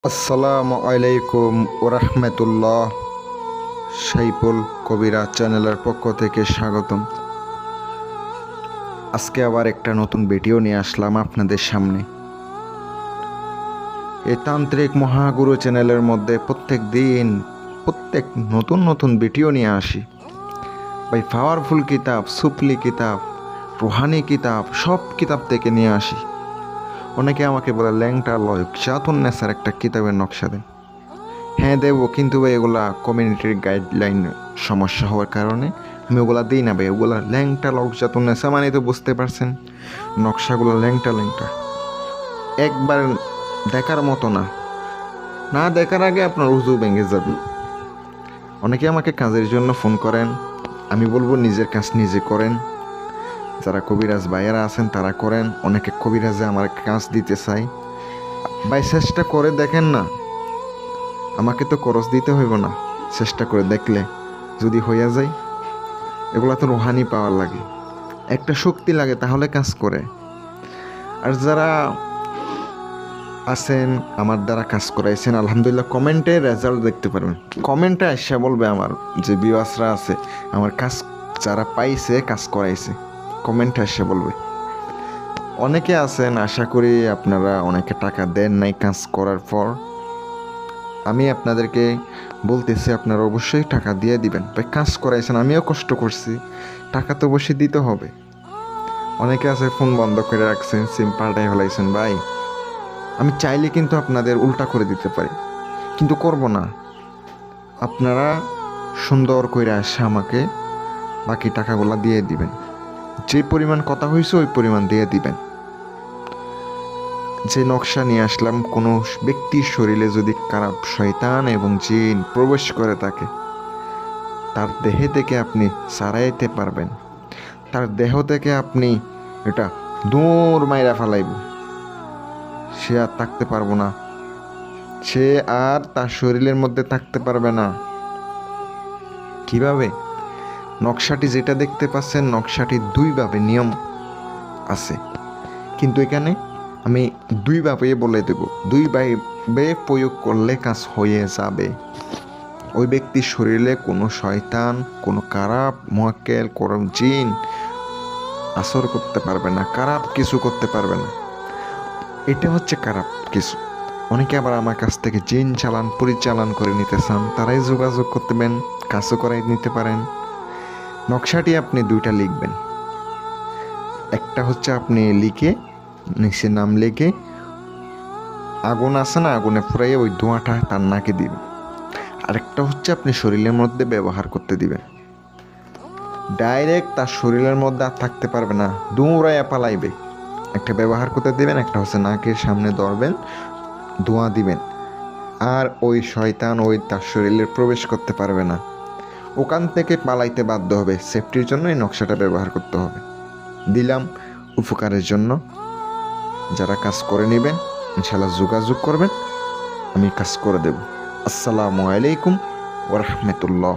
আসসালামু আলাইকুম ওরহমতুল্লাহ। সাইফুল কবিরা চ্যানেলের পক্ষ থেকে স্বাগতম। আজকে আবার একটা নতুন ভিডিও নিয়ে আসলাম আপনাদের সামনে। এই তান্ত্রিক মহাগুরু চ্যানেলের মধ্যে প্রত্যেক দিন নতুন নতুন ভিডিও নিয়ে আসি ভাই। পাওয়ারফুল কিতাব, সুফলি কিতাব, রুহানি কিতাব, সব কিতাব থেকে নিয়ে আসি। অনেকে আমাকে বলে ল্যাংটা লয়ক জাতুন্নেসার একটা কিতাবের নকশা দেন। হ্যাঁ দেবো, কিন্তু ভাই এগুলা কমিউনিটির গাইডলাইন সমস্যা হওয়ার কারণে আমি ওগুলা দিই না ভাই। ওগুলা ল্যাংটা লক জাতুন্নেসা মানে তো বুঝতে পারছেন, নকশাগুলো ল্যাংটা ল্যাংটা, একবার দেখার মতো না। না দেখার আগে আপনার উজু ভেঙে যাবে। অনেকে আমাকে কাজের জন্য ফোন করেন, আমি বলবো নিজের কাজ নিজে করেন। যারা কবিরাজ ভাইয়েরা আছেন তারা করেন। অনেকে কবিরাজে আমার কাজ দিতে চাই ভাই, চেষ্টা করে দেখেন না। আমাকে তো খরচ দিতে হইব না, চেষ্টা করে দেখলে যদি হইয়া যায়। এগুলা তো রুহানি পাওয়ার লাগে, একটা শক্তি লাগে, তাহলে কাজ করে। আর যারা আছেন আমার দ্বারা কাজ করাইছেন আলহামদুলিল্লাহ, কমেন্টে রেজাল্ট দেখতে পারবেন। কমেন্টে এসে বলবে আমার যে ভিউয়ার্সরা আছে, আমার কাজ যারা পাইছে কাজ করাইছে, কমেন্টে এসে বলবে। অনেকে আছেন, আশা করি আপনারা অনেকে টাকা দেন নাই কাজ করার পর। আমি আপনাদেরকে বলতেছি আপনারা অবশ্যই টাকা দিয়ে দিবেন ভাই। কাজ করাইছেন, আমিও কষ্ট করছি, টাকা তো অবশ্যই দিতে হবে। অনেকে আছে ফোন বন্ধ করে রাখছেন, সিম পাল্টাই ফেলাইছেন ভাই। আমি চাইলে কিন্তু আপনাদের উল্টা করে দিতে পারি, কিন্তু করব না। আপনারা সুন্দর করে আসে আমাকে বাকি টাকাগুলো দিয়ে দিবেন। যে পরিমাণ কথা হয়েছে ওই পরিমাণ দিয়ে দিবেন। যে নকশা নিয়ে আসলাম, কোনো ব্যক্তির শরীরে যদি খারাপ শয়তান এবং জিন প্রবেশ করে থাকে, তার দেহে থেকে আপনি সারাইতে পারবেন। তার দেহ থেকে আপনি এটা দূর মাইরা ফেলাইব, সে আর থাকতে পারবো না, সে আর তার শরীরের মধ্যে থাকতে পারবে না। কিভাবে? নকশাটি যেটা দেখতে পাচ্ছেন, নকশাটি দুইভাবে নিয়ম আছে, কিন্তু এখানে আমি দুইভাবে বলে দেব। দুইভাবে প্রয়োগ করলে কাজ হয়ে যাবে। ওই ব্যক্তির শরীরে কোনো শয়তান, কোনো খারাপ মুয়াক্কেল, কোনো জিন আসর করতে পারবে না, খারাপ কিছু করতে পারবে না। এটা হচ্ছে খারাপ কিছু। অনেকে আবার আমার কাছ থেকে জিন চালান পরিচালন করে নিতে চান, তারাই যোগাযোগ করতেবেন, কাজও করাই নিতে পারেন। নকশাটি আপনি দুইটা লিখবেন। একটা হচ্ছে আপনি লিখে নিচে নাম লিখে আগুন আছে না, আগুনে পুরাইয়ে ওই ধোঁয়াটা তার নাকে দিবেন। আরেকটা হচ্ছে আপনি শরীরের মধ্যে ব্যবহার করতে দিবেন। ডাইরেক্ট তার শরীরের মধ্যে আর থাকতে পারবে না, দৌড়াইয়া পালাইবে। একটা ব্যবহার করতে দিবেন, একটা হচ্ছে নাকের সামনে ধরবেন, ধোঁয়া দিবেন। আর ওই শয়তান ওই তার শরীরে প্রবেশ করতে পারবে না, ওখান থেকে পালাইতে বাধ্য হবে। সেফটির জন্য এই নকশাটা ব্যবহার করতে হবে। দিলাম উপকারের জন্য। যারা কাজ করে নেবেন ইনশাল্লাহ যোগাযোগ করবেন, আমি কাজ করে দেব। আসসালামু আলাইকুম ওয়া রাহমাতুল্লাহ।